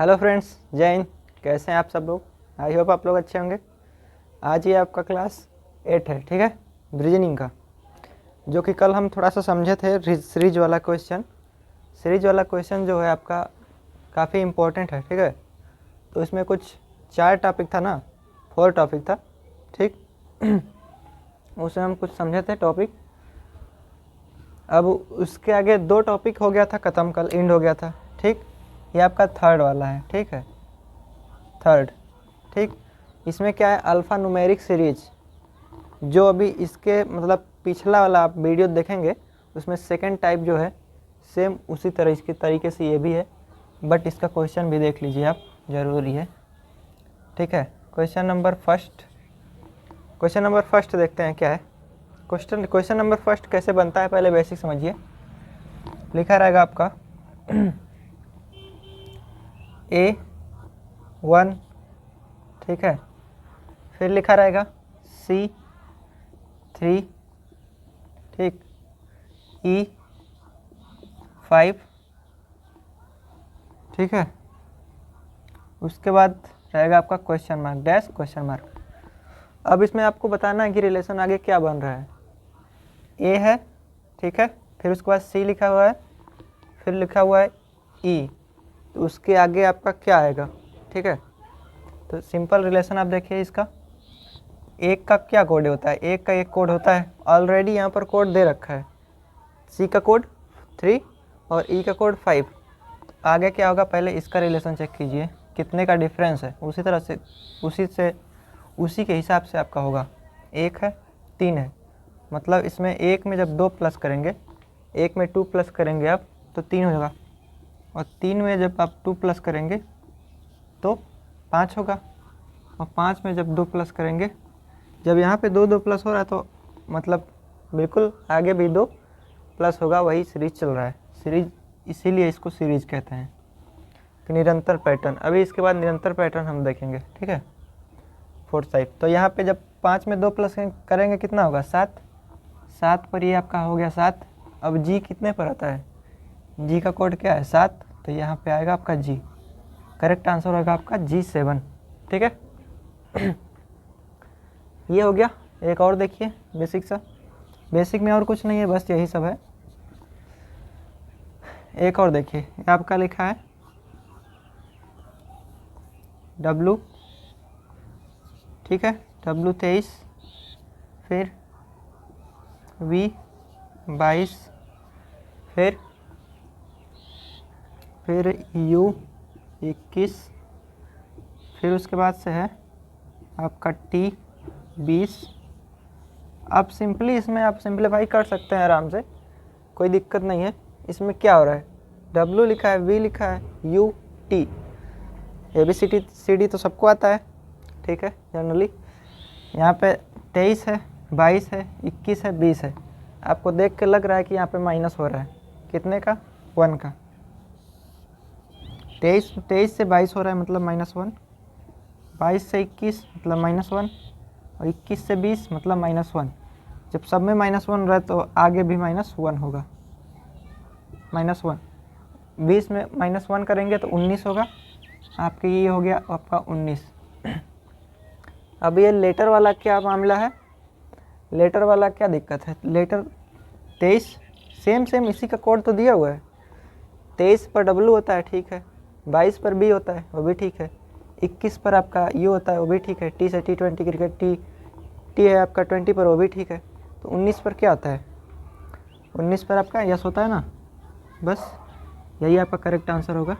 Hello friends, जय हिंद। कैसे हैं आप सब लोग? आई होप आप लोग अच्छे होंगे। आज ये आपका क्लास 8 है, ठीक है, रीजनिंग का, जो कि कल हम थोड़ा सा समझे थे सीरीज वाला क्वेश्चन। सीरीज वाला क्वेश्चन जो है आपका काफ़ी इम्पोर्टेंट है, ठीक है। तो इसमें कुछ 4 टॉपिक था ना, 4 टॉपिक था, ठीक। उसमें हम कुछ समझे थे टॉपिक। अब उसके आगे 2 टॉपिक हो गया था ख़त्म, कल एंड हो गया था, ठीक। ये आपका थर्ड वाला है, ठीक है, थर्ड, ठीक। इसमें क्या है, अल्फ़ा न्यूमेरिक सीरीज, जो अभी इसके मतलब पिछला वाला आप वीडियो देखेंगे उसमें सेकंड टाइप जो है सेम उसी तरह इसके तरीके से ये भी है, बट इसका क्वेश्चन भी देख लीजिए आप, ज़रूरी है, ठीक है। क्वेश्चन नंबर फर्स्ट देखते हैं क्या है। क्वेश्चन नंबर फर्स्ट कैसे बनता है पहले बेसिक समझिए। लिखा रहेगा आपका A1, ठीक है, फिर लिखा रहेगा C3, ठीक, E5, ठीक है। उसके बाद रहेगा आपका question mark, dash question mark. अब इसमें आपको बताना है कि रिलेशन आगे क्या बन रहा है। ए है, ठीक है, फिर उसके बाद C लिखा हुआ है, फिर लिखा हुआ है E, तो उसके आगे आपका क्या आएगा, ठीक है। तो सिंपल रिलेशन आप देखिए इसका, एक का क्या कोड होता है, एक का एक कोड होता है, ऑलरेडी यहाँ पर कोड दे रखा है, C का कोड 3 और E का कोड 5। आगे क्या होगा, पहले इसका रिलेशन चेक कीजिए कितने का डिफरेंस है, उसी तरह से उसी के हिसाब से आपका होगा। 1 है 3 है, मतलब इसमें 1 में जब 2 प्लस करेंगे, 1 में 2 प्लस करेंगे आप तो 3 होगा, और 3 में जब आप 2 प्लस करेंगे तो 5 होगा, और 5 में जब 2 प्लस करेंगे, जब यहाँ पे 2 प्लस हो रहा है तो मतलब बिल्कुल आगे भी 2 प्लस होगा, वही सीरीज चल रहा है। सीरीज इसीलिए इसको सीरीज कहते हैं कि निरंतर पैटर्न। अभी इसके बाद निरंतर पैटर्न हम देखेंगे, ठीक है, फोर्थ टाइप। तो यहाँ पे जब 5 में 2 प्लस करेंगे कितना होगा, 7। 7 पर ये आपका हो गया 7। अब जी कितने पर आता है, जी का कोड क्या है 7, तो यहाँ पे आएगा आपका जी। करेक्ट आंसर होगा आपका G7, ठीक है। ये हो गया। एक और देखिए बेसिक सा, बेसिक में और कुछ नहीं है, बस यही सब है। एक और देखिए, आपका लिखा है W, ठीक है, W23, फिर V22, फिर U21, फिर उसके बाद से है आपका T20। आप सिंपली इसमें आप सिंप्लीफाई कर सकते हैं आराम से, कोई दिक्कत नहीं है। इसमें क्या हो रहा है, W लिखा है, V लिखा है, U T, ABCD तो सबको आता है, ठीक है, जनरली। यहाँ पे 23 है, 22 है, 21 है, 20 है। आपको देख के लग रहा है कि यहाँ पे माइनस हो रहा है, कितने का, 1 का। 23 से 22 हो रहा है मतलब -1, 22 से 21 मतलब -1, और 21 से 20 मतलब -1। जब सब में -1 रहा तो आगे भी -1 होगा, -1। 20 में -1 करेंगे तो 19 होगा, आपके ये हो गया आपका 19। अब ये लेटर वाला क्या मामला है, लेटर वाला क्या दिक्कत है, लेटर 23 सेम इसी का कोड तो दिया हुआ है। 23 पर W होता है, ठीक है, 22 पर B होता है, वो भी ठीक है, 21 पर आपका U होता है, वो भी ठीक है, T से T20 क्रिकेट, T है आपका 20 पर, वो भी ठीक है। तो 19 पर क्या होता है, 19 पर आपका यस होता है ना, बस यही आपका करेक्ट आंसर होगा,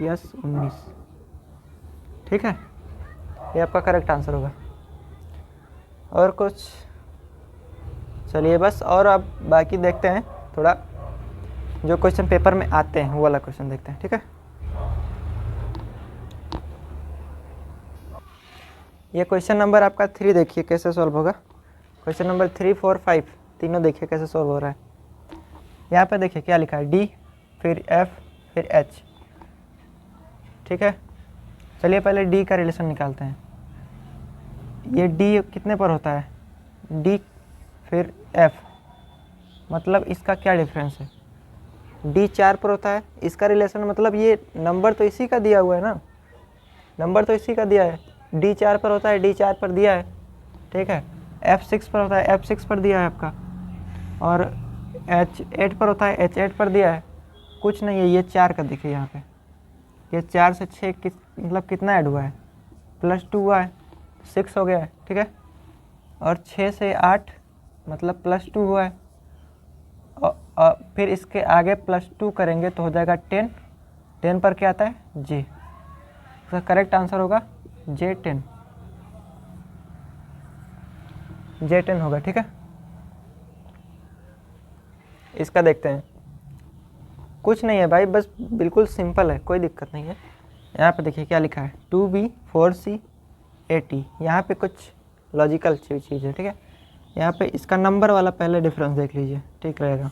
यस 19, ठीक है, ये आपका करेक्ट आंसर होगा। और कुछ, चलिए बस, और अब बाकी देखते हैं थोड़ा जो क्वेश्चन पेपर में आते हैं वो वाला क्वेश्चन देखते हैं, ठीक है। ये क्वेश्चन नंबर आपका 3 देखिए कैसे सॉल्व होगा। क्वेश्चन नंबर 3, 4, 5 तीनों देखिए कैसे सॉल्व हो रहा है। यहाँ पे देखिए क्या लिखा है, D, फिर F, फिर H, ठीक है। चलिए पहले D का रिलेशन निकालते हैं। ये D कितने पर होता है, D फिर F, मतलब इसका क्या डिफरेंस है, D 4 पर होता है, इसका रिलेशन मतलब ये नंबर तो इसी का दिया हुआ है ना, नंबर तो इसी का दिया है, D 4 पर होता है, D 4 पर दिया है, ठीक है। F 6 पर होता है, F 6 पर दिया है आपका, और H 8 पर होता है, H 8 पर दिया है, कुछ नहीं है। ये 4 का देखिए यहाँ पे, ये 4 से 6 मतलब कितना ऐड हुआ है, +2 हुआ है, 6 हो गया है, ठीक है। और 6 से 8 मतलब +2 हुआ है, और फिर इसके आगे +2 करेंगे तो हो जाएगा 10, 10 पर क्या आता है, J। इसका करेक्ट आंसर होगा J10, J10 होगा, ठीक है। इसका देखते हैं, कुछ नहीं है भाई, बस बिल्कुल सिंपल है, कोई दिक्कत नहीं है। यहाँ पे देखिए क्या लिखा है, 2B 4C 80, यहाँ पे कुछ लॉजिकल चीज़ है, ठीक है। यहाँ पे इसका नंबर वाला पहले डिफरेंस देख लीजिए, ठीक रहेगा।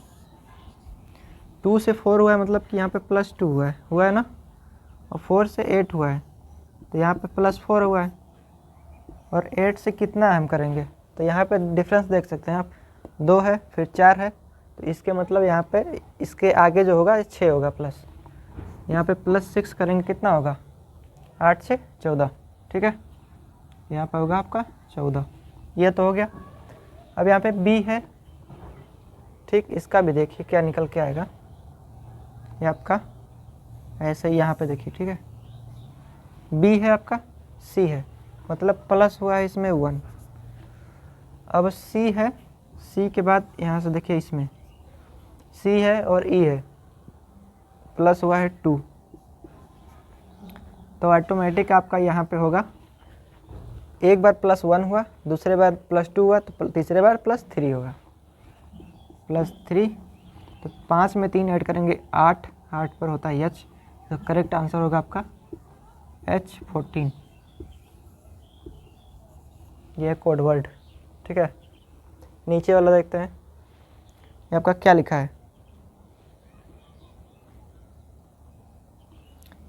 2 से 4 हुआ है मतलब कि यहाँ पे +2 हुआ है ना, और 4 से 8 हुआ है तो यहाँ पे +4 हुआ है, और 8 से कितना हम करेंगे तो यहाँ पे डिफरेंस देख सकते हैं आप, 2 है फिर 4 है, तो इसके मतलब यहाँ पे इसके आगे जो होगा 6 होगा प्लस, यहाँ पे +6 करेंगे कितना होगा, 8 से 14, ठीक है। यहाँ पे होगा आपका 14, ये तो हो गया। अब यहाँ पे B है, ठीक, इसका भी देखिए क्या निकल के आएगा, ये आपका ऐसे ही यहाँ पे देखिए, ठीक है। B है आपका, C है, मतलब प्लस हुआ है इसमें 1। अब C है, C के बाद यहाँ से देखिए इसमें C है और E है, प्लस हुआ है 2, तो ऑटोमेटिक आपका यहाँ पे होगा, एक बार +1 हुआ, दूसरे बार +2 हुआ, तो तीसरे बार +3 होगा, +3, तो 5 में 3 ऐड करेंगे 8, 8 पर होता है H, तो करेक्ट आंसर होगा आपका H14, ये कोड वर्ड, ठीक है। नीचे वाला देखते हैं, ये आपका क्या लिखा है,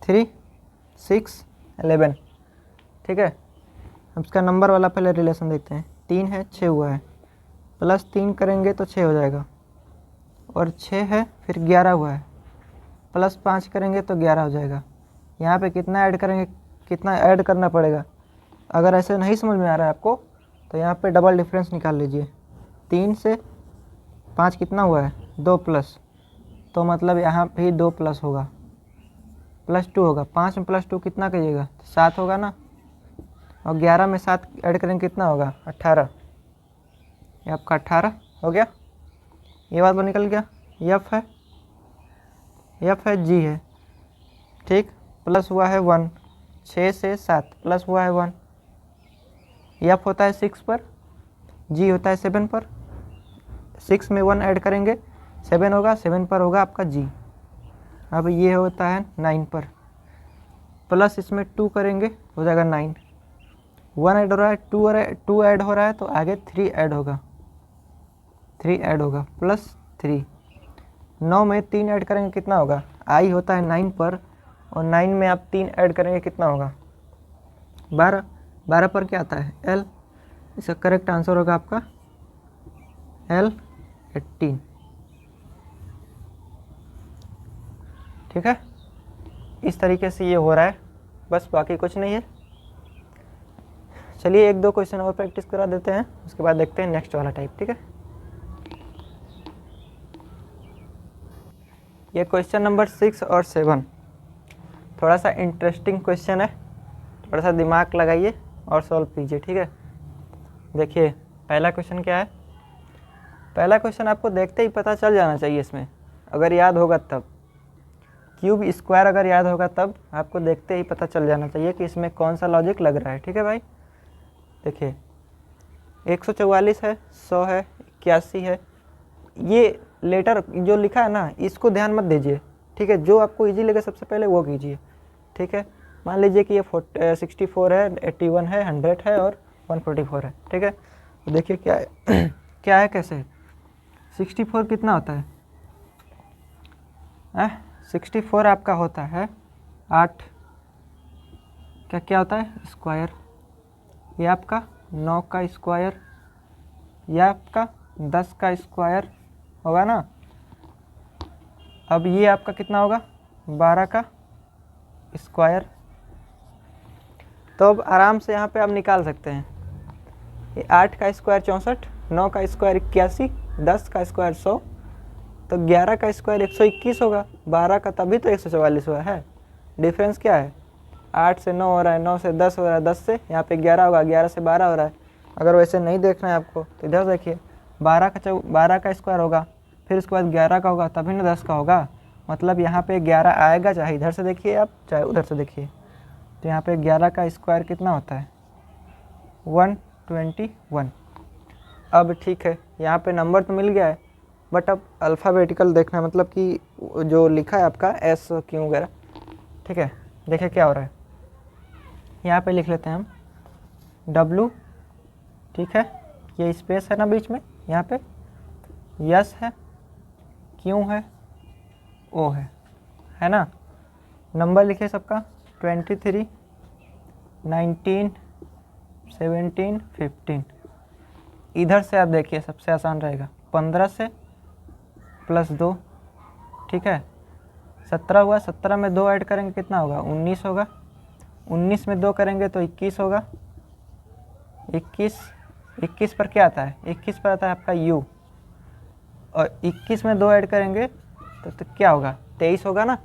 3 6 11, ठीक है। अब इसका नंबर वाला पहले रिलेशन देखते हैं, 3 है 6 हुआ है, +3 करेंगे तो 6 हो जाएगा, और 6 है फिर 11 हुआ है, +5 करेंगे तो 11 हो जाएगा। यहाँ पे कितना ऐड करेंगे, कितना ऐड करना पड़ेगा, अगर ऐसे नहीं समझ में आ रहा है आपको तो यहाँ पे डबल डिफरेंस निकाल लीजिए, 3 से 5 कितना हुआ है, 2 प्लस, तो मतलब यहाँ भी 2 प्लस होगा, +2 होगा, 5 में +2 कितना करिएगा, 7 होगा ना, और 11 में 7 ऐड करेंगे कितना होगा, 18, ये आपका 18 हो गया, ये बात तो निकल गया। F है, F है, G है, ठीक, प्लस हुआ है 1, 6 से 7 प्लस हुआ है 1, F होता है 6 पर, G होता है 7 पर, 6 में 1 ऐड करेंगे 7 होगा, 7 पर होगा आपका G। अब ये होता है 9 पर, प्लस इसमें 2 करेंगे हो जाएगा 9, 1 ऐड हो रहा है, 2 ऐड हो रहा है तो आगे 3 ऐड होगा, 3 ऐड होगा +3, 9 में 3 ऐड करेंगे कितना होगा, I होता है 9 पर, और 9 में आप 3 ऐड करेंगे कितना होगा, 12, 12 पर क्या आता है L, इसका करेक्ट आंसर होगा आपका L18, ठीक है। इस तरीके से ये हो रहा है, बस बाकी कुछ नहीं है। चलिए 1-2 क्वेश्चन और प्रैक्टिस करा देते हैं, उसके बाद देखते हैं नेक्स्ट वाला टाइप, ठीक है। ये क्वेश्चन नंबर 6 और 7 थोड़ा सा इंटरेस्टिंग क्वेश्चन है, थोड़ा सा दिमाग लगाइए और सॉल्व कीजिए, ठीक है। देखिए पहला क्वेश्चन क्या है, पहला क्वेश्चन आपको देखते ही पता चल जाना चाहिए, इसमें अगर याद होगा तब, क्यूब स्क्वायर अगर याद होगा तब आपको देखते ही पता चल जाना चाहिए कि इसमें कौन सा लॉजिक लग रहा है, ठीक है भाई। देखिए 144 है, 100 है, 81 है, ये लेटर जो लिखा है ना इसको ध्यान मत दीजिए, ठीक है। जो आपको इजी लगे सबसे पहले वो कीजिए, ठीक है। मान लीजिए कि ये 64 है, 81 है, 100 है और 144 है, ठीक है। तो देखिए क्या है क्या है, कैसे है, 64 कितना होता है 64 आपका होता है 8 क्या क्या होता है स्क्वायर, ये आपका 9 का स्क्वायर, यह आपका 10 का स्क्वायर होगा ना। अब ये आपका कितना होगा 12 का स्क्वायर। तो अब आराम से यहाँ पे आप निकाल सकते हैं, ये 8 का स्क्वायर 64, 9 का स्क्वायर 81, 10 का स्क्वायर 100, तो 11 का स्क्वायर 121 होगा। 12 का तभी तो 144 हुआ है। डिफरेंस क्या है, 8 से 9 हो रहा है, 9 से 10 हो रहा है, 10 से यहाँ पे 11 होगा, 11 से 12 हो रहा है। अगर वैसे नहीं देखना है आपको तो इधर देखिए, 12 का स्क्वायर होगा, फिर उसके बाद 11 का होगा, तभी ना 10 का होगा। मतलब यहाँ पे 11 आएगा, चाहे इधर से देखिए आप चाहे उधर से देखिए। तो यहाँ पे 11 का स्क्वायर कितना होता है 121। अब ठीक है, यहाँ पे नंबर तो मिल गया है, बट अब अल्फ़ाबेटिकल देखना है, मतलब कि जो लिखा है आपका एस क्यू वगैरह। ठीक है, देखिए क्या हो रहा है। यहाँ पे लिख लेते हैं हम W, ठीक है, ये स्पेस है ना बीच में, यहाँ पे यस है, क्यू है, ओ है ना। नंबर लिखे सबका 23, 19, 17, 15। इधर से आप देखिए सबसे आसान रहेगा, 15 से +2, ठीक है, 17 हुआ, 17 में 2 ऐड करेंगे कितना होगा 19 होगा, 19 में 2 करेंगे तो 21 होगा, 21 पर क्या आता है, 21 पर आता है आपका U, और 21 में 2 ऐड करेंगे तो क्या होगा 23 होगा ना।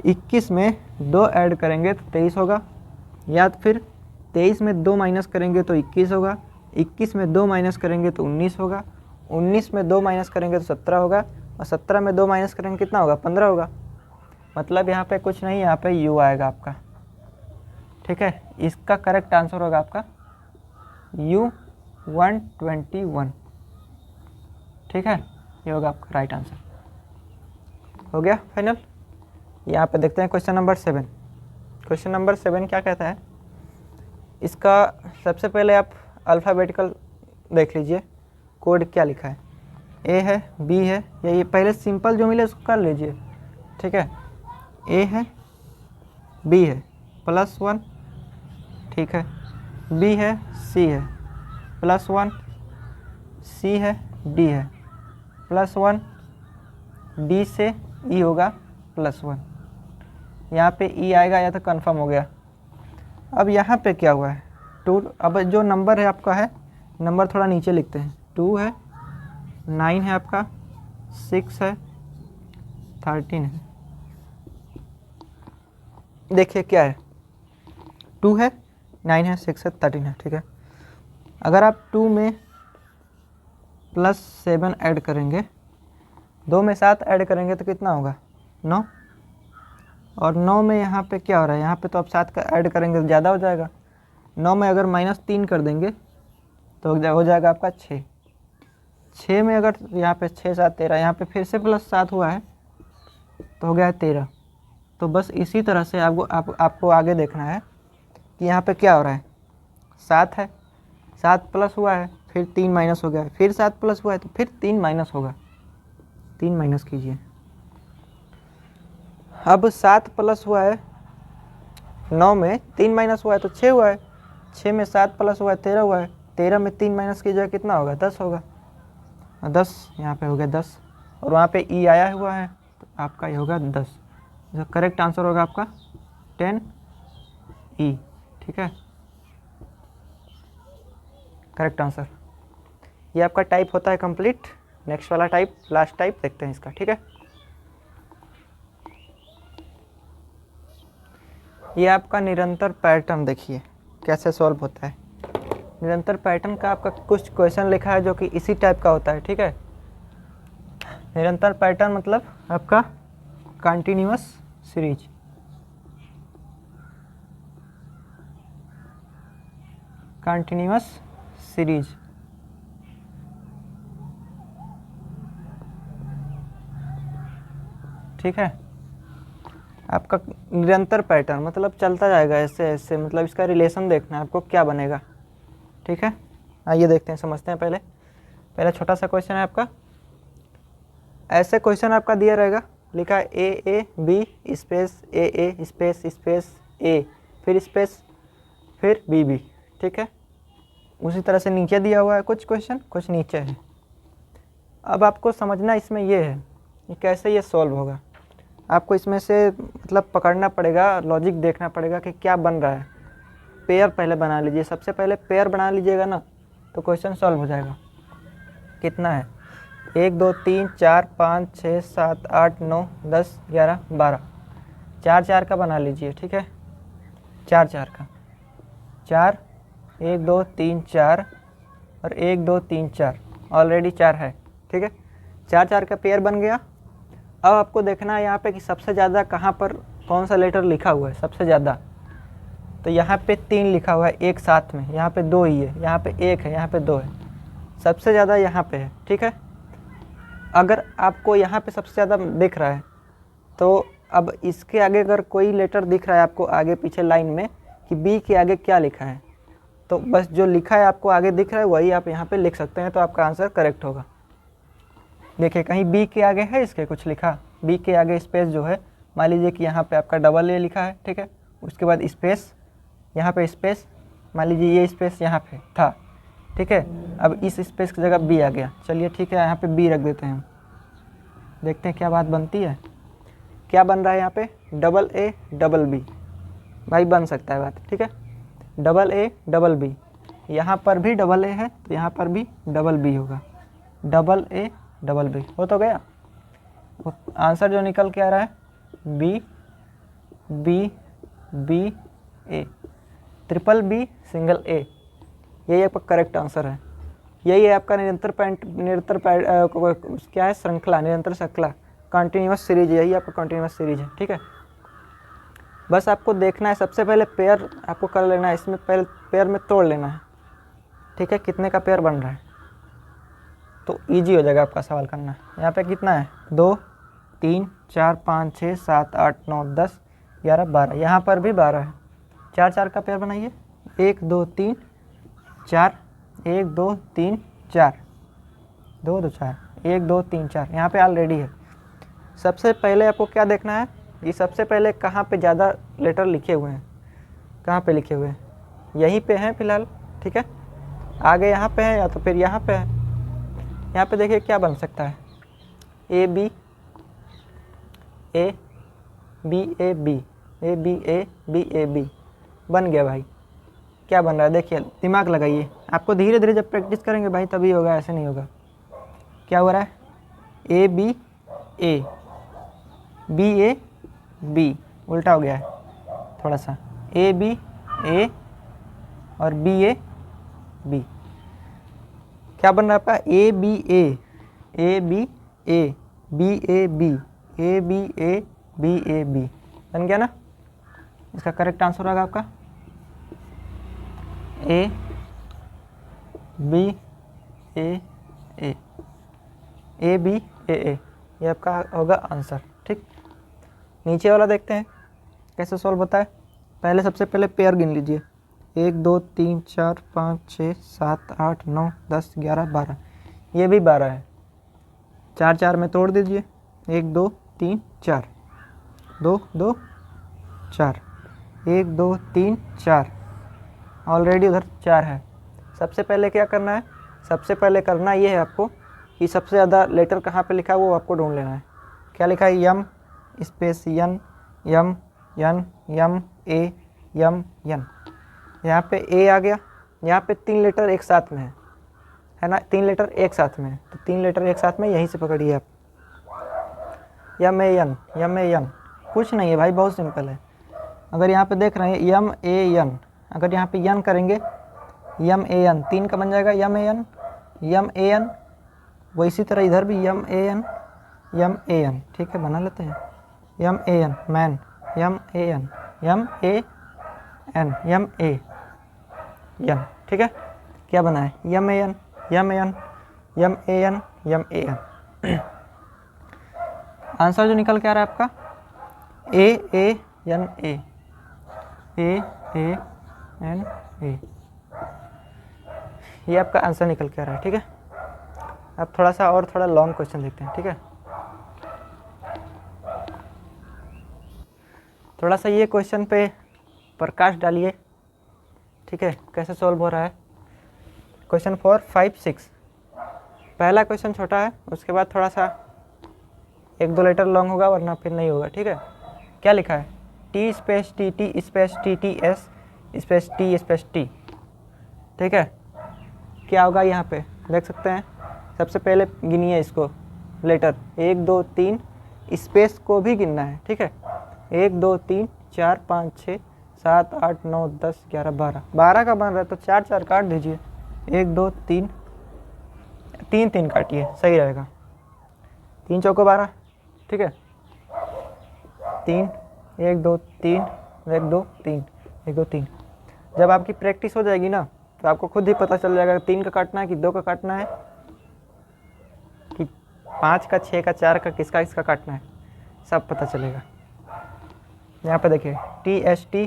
21 में 2 ऐड करेंगे तो 23 होगा, या फिर 23 में 2 माइनस करेंगे तो 21 होगा, 21 में 2 माइनस करेंगे तो 19 होगा, 19 में 2 माइनस करेंगे तो 17 होगा, और 17 में 2 माइनस करेंगे कितना होगा 15 होगा। मतलब यहाँ पे कुछ नहीं, यहाँ पे U आएगा आपका। ठीक है, इसका करेक्ट आंसर होगा आपका U 121। ठीक है, ये होगा आपका राइट आंसर। हो गया फाइनल। यहाँ पे देखते हैं क्वेश्चन नंबर 7। क्वेश्चन नंबर 7 क्या कहता है, इसका सबसे पहले आप अल्फ़ाबेटिकल देख लीजिए, कोड क्या लिखा है, ए है, बी है, या ये पहले सिंपल जो मिले उसको कर लीजिए। ठीक है, ए है, बी है, +1, ठीक है, बी है, सी है, +1, सी है, डी है, +1, डी से ई होगा +1। यहाँ पे ई आएगा या तो कंफर्म हो गया। अब यहाँ पे क्या हुआ है 2, अब जो नंबर है आपका है, नंबर थोड़ा नीचे लिखते हैं, 2 है, 9 है आपका, 6 है, 13 है। देखिए क्या है, 2 है, 9 है, 6 है, 13 है। ठीक है, अगर आप 2 में +7 ऐड करेंगे, 2 में 7 ऐड करेंगे तो कितना होगा 9, और 9 में यहाँ पे क्या हो रहा है, यहाँ पे तो आप 7 का ऐड करेंगे तो ज़्यादा हो जाएगा। 9 में अगर -3 कर देंगे तो हो जाएगा आपका 6। 6 में अगर यहाँ पे 6, 7, 13, यहाँ पे फिर से +7 हुआ है तो हो गया है 13। तो बस इसी तरह से आपको आगे देखना है कि यहाँ पे क्या हो रहा है, 7 है, 7 प्लस हुआ है, फिर 3 माइनस हो गया है, फिर 7 प्लस हुआ है तो फिर 3 माइनस होगा, 3 माइनस कीजिए। अब 7 प्लस हुआ है 9 में, 3 माइनस हुआ है तो 6 हुआ है, 6 में 7 प्लस हुआ है 13 हुआ है, 13 में 3 माइनस कीजिए कितना होगा 10 होगा, 10 यहाँ पे हो गया 10, और वहाँ पे ई आया हुआ है तो आपका ये होगा 10। जो करेक्ट आंसर होगा आपका 10 ई। ठीक है, करेक्ट आंसर। ये आपका टाइप होता है कंप्लीट। नेक्स्ट वाला टाइप, लास्ट टाइप देखते हैं इसका। ठीक है, ये आपका निरंतर पैटर्न देखिए कैसे सॉल्व होता है। निरंतर पैटर्न का आपका कुछ क्वेश्चन लिखा है जो कि इसी टाइप का होता है। ठीक है, निरंतर पैटर्न मतलब आपका कंटिन्यूअस सीरीज। कंटिन्यूअस सीरीज, ठीक है, आपका निरंतर पैटर्न मतलब चलता जाएगा ऐसे ऐसे, मतलब इसका रिलेशन देखना है आपको क्या बनेगा। ठीक है, आइए देखते हैं, समझते हैं। पहले छोटा सा क्वेश्चन है आपका, ऐसे क्वेश्चन आपका दिया रहेगा, लिखा है A B space A space space A फिर स्पेस फिर बी। ठीक है, उसी तरह से नीचे दिया हुआ है कुछ क्वेश्चन, कुछ नीचे है। अब आपको समझना इसमें ये है ये कैसे ये सॉल्व होगा। आपको इसमें से मतलब पकड़ना पड़ेगा, लॉजिक देखना पड़ेगा कि क्या बन रहा है। पेयर पहले बना लीजिए, सबसे पहले पेयर बना लीजिएगा ना तो क्वेश्चन सॉल्व हो जाएगा। कितना है 1 2 3 4 5 6 7 8 9 10 11 12, 4 4 का बना लीजिए। ठीक है, 4 4 का, 4 1 2 3 4 और 1 2 3 4, ऑलरेडी 4 है। ठीक है, 4 4 का पेयर बन गया। अब आपको देखना है यहाँ पे कि सबसे ज़्यादा कहाँ पर कौन सा लेटर लिखा हुआ है सबसे ज़्यादा। तो यहाँ पे 3 लिखा हुआ है एक साथ में, यहाँ पे 2 ही है, यहाँ पे 1 है, यहाँ पे 2 है, सबसे ज़्यादा यहाँ पे है। ठीक है, अगर आपको यहाँ पे सबसे ज़्यादा दिख रहा है तो अब इसके आगे अगर कोई लेटर दिख रहा है आपको आगे पीछे लाइन में कि बी के आगे क्या लिखा है, तो बस जो लिखा है आपको आगे दिख रहा है वही आप यहाँ पे लिख सकते हैं, तो आपका आंसर करेक्ट होगा। देखिए कहीं बी के आगे है इसके कुछ लिखा, बी के आगे स्पेस जो है, मान लीजिए कि यहाँ पे आपका डबल ए लिखा है। ठीक है, उसके बाद स्पेस, यहाँ पे स्पेस, मान लीजिए ये स्पेस यहाँ पे था। ठीक है, अब इस स्पेस की जगह बी आ गया। चलिए ठीक है, यहाँ पे बी रख देते हैं, देखते हैं क्या बात बनती है। क्या बन रहा है यहाँ पे, डबल ए डबल बी, भाई बन सकता है बात। ठीक है, डबल ए डबल बी, यहाँ पर भी डबल ए है तो यहाँ पर भी डबल बी होगा, डबल ए डबल बी हो तो गया। आंसर जो निकल के आ रहा है बी बी बी ए, ट्रिपल बी सिंगल ए, यही आपका करेक्ट आंसर है। यही है आपका निरंतर क्या है, श्रृंखला, निरंतर श्रृंखला, कंटिन्यूअस सीरीज, यही आपका कंटिन्यूअस सीरीज है। ठीक है, बस आपको देखना है, सबसे पहले पेयर आपको कर लेना है, इसमें पहले पेयर में तोड़ लेना है। ठीक है, कितने का पेयर बन रहा है तो इजी हो जाएगा आपका सवाल करना। यहाँ पे कितना है 2 3 4 5 6 7 8 9 10 11 12, यहाँ पर भी 12 है। 4 4 का पेयर बनाइए, 1 2 3 4, 1 2 3 4, 2 2 4, 1 2 3 4, यहाँ पे ऑलरेडी है। सबसे पहले आपको क्या देखना है कि सबसे पहले कहाँ पे ज़्यादा लेटर लिखे हुए हैं, कहाँ पे लिखे हुए हैं, यहीं पे हैं फ़िलहाल। ठीक है, आगे यहाँ पे है या तो फिर यहाँ पे है। यहाँ पे देखिए क्या बन सकता है, A B A B A B, A B A B A B, बन गया भाई। क्या बन रहा है देखिए, दिमाग लगाइए, आपको धीरे धीरे जब प्रैक्टिस करेंगे भाई तभी होगा, ऐसे नहीं होगा। क्या हो रहा है, A B A B A B, उल्टा हो गया है थोड़ा सा, ए बी ए और बी ए बी। क्या बन रहा है आपका, A B A B A B A B, A B A B A B, बन गया ना। इसका करेक्ट आंसर होगा आपका ए बी ए बी ए, ये आपका होगा आंसर। ठीक, नीचे वाला देखते हैं कैसे सॉल्व होता है। पहले सबसे पहले पेयर गिन लीजिए, 1 2 3 4 5 6 7 8 9 10 11 12, ये भी 12 है। 4 4 में तोड़ दीजिए, 1 2 3 4, 2 2 4, 1 2 3 4, ऑलरेडी उधर 4 है। सबसे पहले क्या करना है, सबसे पहले करना ये है आपको कि सबसे ज़्यादा लेटर कहाँ पे लिखा है वो आपको ढूंढ लेना है। क्या लिखा है, यम स्पेस यन यम यन यम ए यम यन, यहाँ पे ए आ गया। यहाँ पे 3 लेटर एक साथ में है ना, 3 लेटर एक साथ में है, तो 3 लेटर एक साथ में यहीं से पकड़िए आप, यम ए यन, कुछ नहीं है भाई, बहुत सिंपल है। अगर यहाँ पे देख रहे हैं यम ए यन, अगर यहाँ पे यन करेंगे, यम ए एन, 3 का बन जाएगा यम ए एन, वो इसी तरह इधर भी यम ए एन। ठीक है, बना लेते हैं, यम A N man, Yama A N यन। ठीक है, क्या बना है, यम ए एन। आंसर जो निकल के आ रहा है आपका ए एन ए, ये आपका आंसर निकल के आ रहा है। ठीक है, अब थोड़ा सा और थोड़ा लॉन्ग क्वेश्चन देखते हैं। ठीक है, थोड़ा सा ये क्वेश्चन पे प्रकाश डालिए। ठीक है, कैसे सॉल्व हो रहा है। क्वेश्चन 4 5 6, पहला क्वेश्चन छोटा है, उसके बाद थोड़ा सा एक दो लेटर लॉन्ग होगा वरना फिर नहीं होगा, ठीक है। क्या लिखा है, T space T T space T T S space T space T, ठीक है। क्या होगा यहाँ पे देख सकते हैं, सबसे पहले गिनिए इसको लेटर 1 2 3, स्पेस को भी गिनना है, ठीक है। 1 2 3 4 5 6 7 8 9 10 11 12, 12 का बन रहा है तो 4 4 काट दीजिए। 1 2 3 3 3 काटिए, सही रहेगा। 3 चौको 12, ठीक है। 3 1 2 3 1 2 3 1 2 3। जब आपकी प्रैक्टिस हो जाएगी ना तो आपको खुद ही पता चल जाएगा 3 का काटना है कि 2 का काटना है कि 5 का 6 का 4 का किसका काटना है, सब पता चलेगा। यहाँ पे देखिए टी एस टी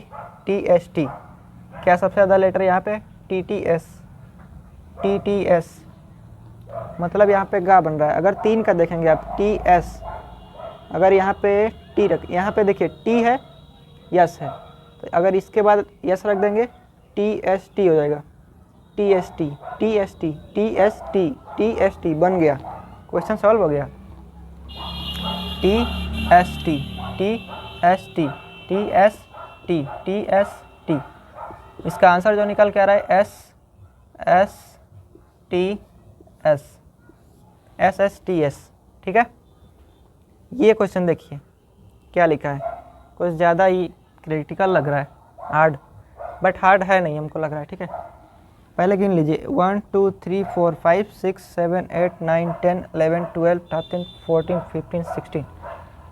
क्या सबसे ज़्यादा लेटर यहाँ पे, टी टी एस, मतलब यहाँ पे गा बन रहा है। अगर 3 का देखेंगे आप टी एस, अगर यहाँ पे टी रख, यहाँ पे देखिए टी है यस है, तो अगर इसके बाद यस रख देंगे टी एस टी हो जाएगा, टी एस टी बन गया, क्वेश्चन सॉल्व हो गया। टी एस टी, इसका आंसर जो निकल के आ रहा है एस टी एस, ठीक है। ये क्वेश्चन देखिए क्या लिखा है, कुछ ज़्यादा ही क्रिटिकल लग रहा है, हार्ड, बट हार्ड है नहीं हमको लग रहा है, ठीक है। पहले गिन लीजिए 1 2 3 4 5 6 7 8 9 10 11 12 13 14 15 16,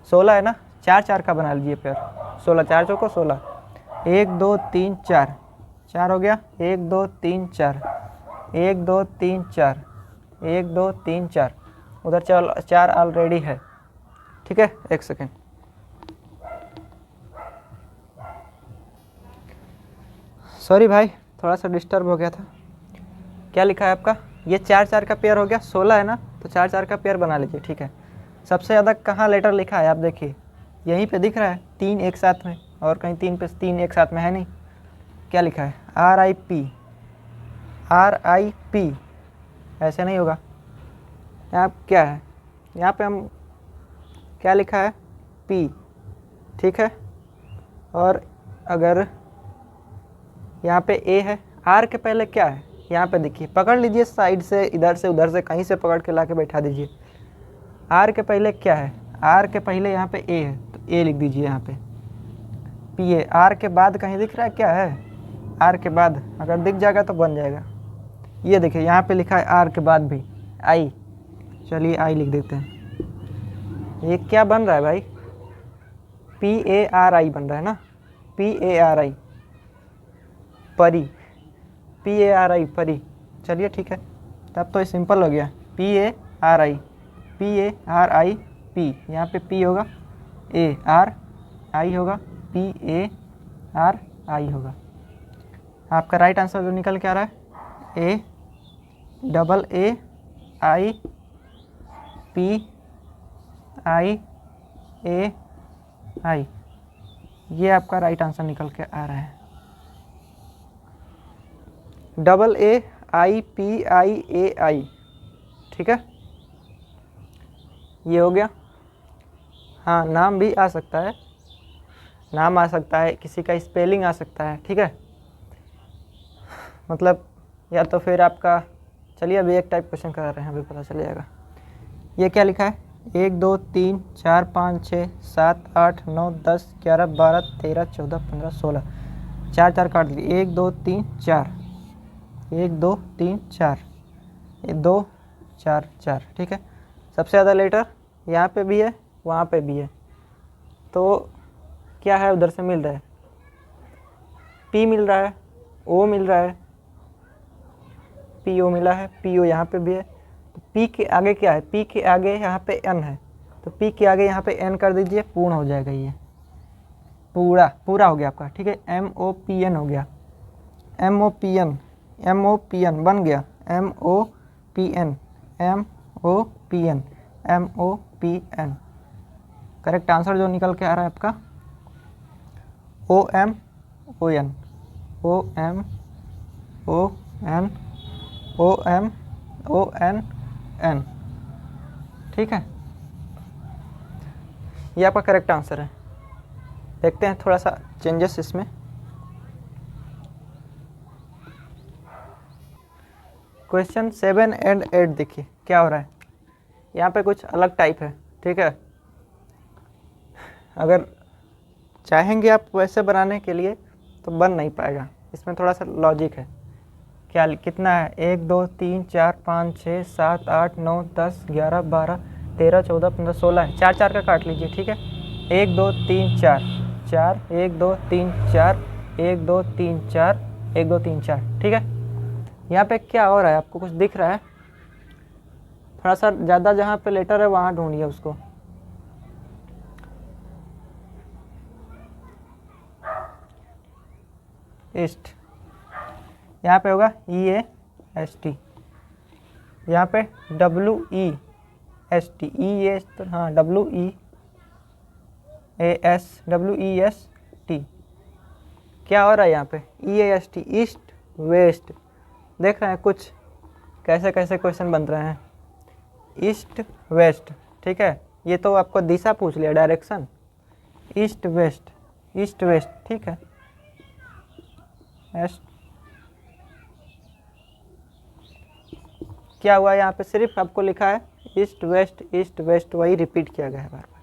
16 है ना, 4 4 का बना लीजिए पेयर, 16 4 चौको 16, 1 2 3 4 4 हो गया, 1 2 3 4 1 2 3 4 1 2 3 4, उधर 4 ऑलरेडी है, ठीक है। एक सेकेंड, सॉरी भाई थोड़ा सा डिस्टर्ब हो गया था। क्या लिखा है आपका, ये 4 4 का पेयर हो गया, 16 है ना, तो 4 4 का पेयर बना लीजिए, ठीक है। सबसे ज़्यादा कहाँ लेटर लिखा है आप देखिए, यहीं पे दिख रहा है 3 एक साथ में, और कहीं 3 पे 3 एक साथ में है नहीं। क्या लिखा है RIP, ऐसे नहीं होगा। यहाँ क्या है, यहाँ पे हम क्या लिखा है P, ठीक है। और अगर यहाँ पे A है, R के पहले क्या है, यहाँ पे देखिए पकड़ लीजिए साइड से, इधर से उधर से कहीं से पकड़ के ला के बैठा दीजिए। R के पहले क्या है, R के पहले यहाँ पे A है तो A लिख दीजिए यहाँ पे PA। R के बाद कहीं दिख रहा है क्या है, R के बाद अगर दिख जाएगा तो बन जाएगा। ये देखिए यहाँ पे लिखा है R के बाद भी I, चलिए I लिख देते हैं। ये क्या बन रहा है भाई, PARI बन रहा है ना, PARI परी, PARI परी, चलिए ठीक है, तब तो ये सिंपल हो गया। PARI P, यहाँ पे P होगा, ARI होगा, PARI होगा। आपका राइट आंसर जो निकल के आ रहा है AAAIPIAI, ये आपका राइट आंसर निकल के आ रहा है। AAIPIAI, ठीक है, ये हो गया। हाँ नाम भी आ सकता है, नाम आ सकता है, किसी का स्पेलिंग आ सकता है, ठीक है। मतलब या तो फिर आपका, चलिए अभी एक टाइप क्वेश्चन करा रहे हैं, अभी पता चल जाएगा। ये क्या लिखा है, 1 2 3 4 5 6 7 8 9 10 11 12 13 14 15 16, 4 4 काट दीजिए, 1 2 3 4 1 2 3 4 2 4 4, ठीक है। सबसे ज़्यादा लेटर यहाँ पे भी है वहाँ पे भी है, तो क्या है उधर से मिल रहा है, P मिल रहा है, O मिल रहा है, PO मिला है, PO यहाँ पे भी है। तो P के आगे क्या है, P के आगे यहाँ पे N है, तो P के आगे यहाँ पे N कर दीजिए, पूर्ण हो जाएगा, ये पूरा हो गया आपका, ठीक है। MOPN हो गया, MOPN बन गया, MOPN। करेक्ट आंसर जो निकल के आ रहा है आपका OMON, ठीक है। ये आपका करेक्ट आंसर है। देखते हैं थोड़ा सा चेंजेस इसमें। क्वेश्चन 7 एंड 8 देखिए क्या हो रहा है। यहाँ पे कुछ अलग टाइप है, ठीक है। अगर चाहेंगे आप वैसे बनाने के लिए तो बन नहीं पाएगा, इसमें थोड़ा सा लॉजिक है। क्या कितना है, 1 2 3 4 5 6 7 8 9 10 11 12 13 14 15 16 है। 4 4 का काट लीजिए, ठीक है। 1 2 3 4 4 1 2 3 4 1 2 3 4 1 2 3 4, ठीक है। यहाँ पे क्या हो रहा है, आपको कुछ दिख रहा है? थोड़ा सा ज़्यादा जहाँ पे लेटर है वहाँ ढूंढिए उसको। ईस्ट, यहाँ पे होगा EAST, यहाँ पे WEST, हाँ WEST। क्या हो रहा है यहाँ पे? EAST, east west. देख रहे हैं कुछ कैसे कैसे क्वेश्चन बन रहे हैं, ईस्ट वेस्ट, ठीक है। ये तो आपको दिशा पूछ लिया, डायरेक्शन, ईस्ट वेस्ट, ठीक है। क्या हुआ यहाँ पे, सिर्फ आपको लिखा है ईस्ट वेस्ट, वही रिपीट किया गया है बार बार।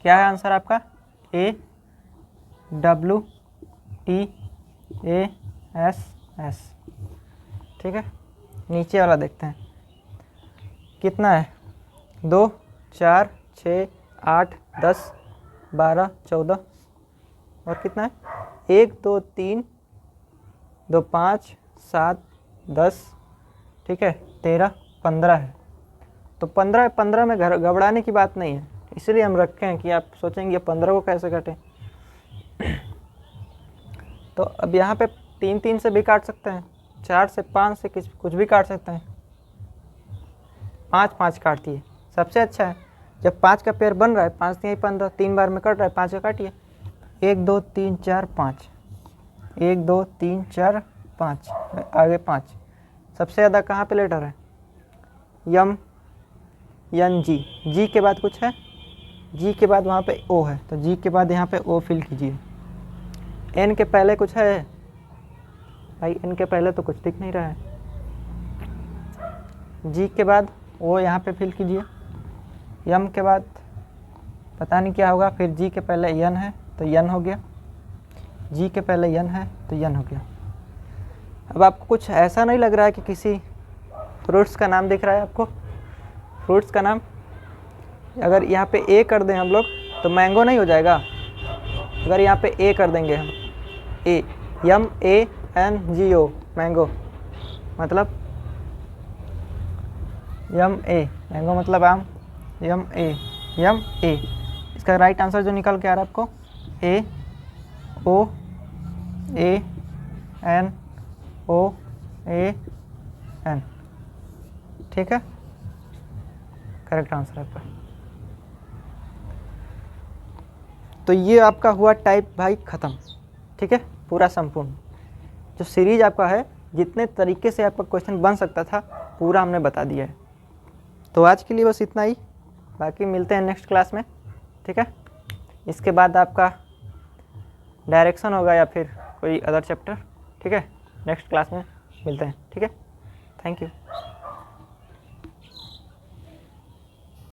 क्या है आंसर आपका? AWESS, ठीक है। नीचे वाला देखते हैं कितना है, 2 4 6 8 10 12 14 और कितना है, 1 2 3 2 5 7 10, ठीक है, 13 15 है। तो 15 में घबराने की बात नहीं है, इसलिए हम रखे हैं कि आप सोचेंगे 15 को कैसे काटें। तो अब यहाँ पे 3 3 से भी काट सकते हैं, 4 से 5 से कुछ भी काट सकते हैं। 5 5 काटती है, सबसे अच्छा है जब 5 का पेयर बन रहा है, 5 3 15, 3 बार में कट रहा है, 5 का काटिए। 1 2 3 4 5, 1 2 3 4 5, आगे 5। सबसे ज़्यादा कहाँ पे लेटर है? यम एन जी, जी के बाद कुछ है, जी के बाद वहाँ पे ओ है, तो जी के बाद यहाँ पे ओ फिल कीजिए। एन के पहले कुछ है भाई, एन के पहले तो कुछ दिख नहीं रहा है। जी के बाद ओ यहाँ पे फिल कीजिए। यम के बाद पता नहीं क्या होगा, फिर जी के पहले यन है तो यन हो गया, जी के पहले यन है तो यन हो गया। अब आपको कुछ ऐसा नहीं लग रहा है कि किसी फ्रूट्स का नाम दिख रहा है आपको? फ्रूट्स का नाम अगर यहाँ पे ए कर दें हम लोग तो मैंगो नहीं हो जाएगा? अगर यहाँ पे ए कर देंगे हम, ए MANGO, मैंगो मतलब मैंगो मतलब आम, यम ए। इसका राइट आंसर जो निकल के आ रहा है आपको, AOANOAN, ठीक है, करेक्ट आंसर आपका। तो ये आपका हुआ टाइप भाई ख़त्म, ठीक है, पूरा संपूर्ण। जो सीरीज आपका है, जितने तरीके से आपका क्वेश्चन बन सकता था पूरा हमने बता दिया है। तो आज के लिए बस इतना ही, बाकी मिलते हैं नेक्स्ट क्लास में, ठीक है। इसके बाद आपका डायरेक्शन होगा या फिर कोई अदर चैप्टर, ठीक है। नेक्स्ट क्लास में मिलते हैं, ठीक है। Thank you.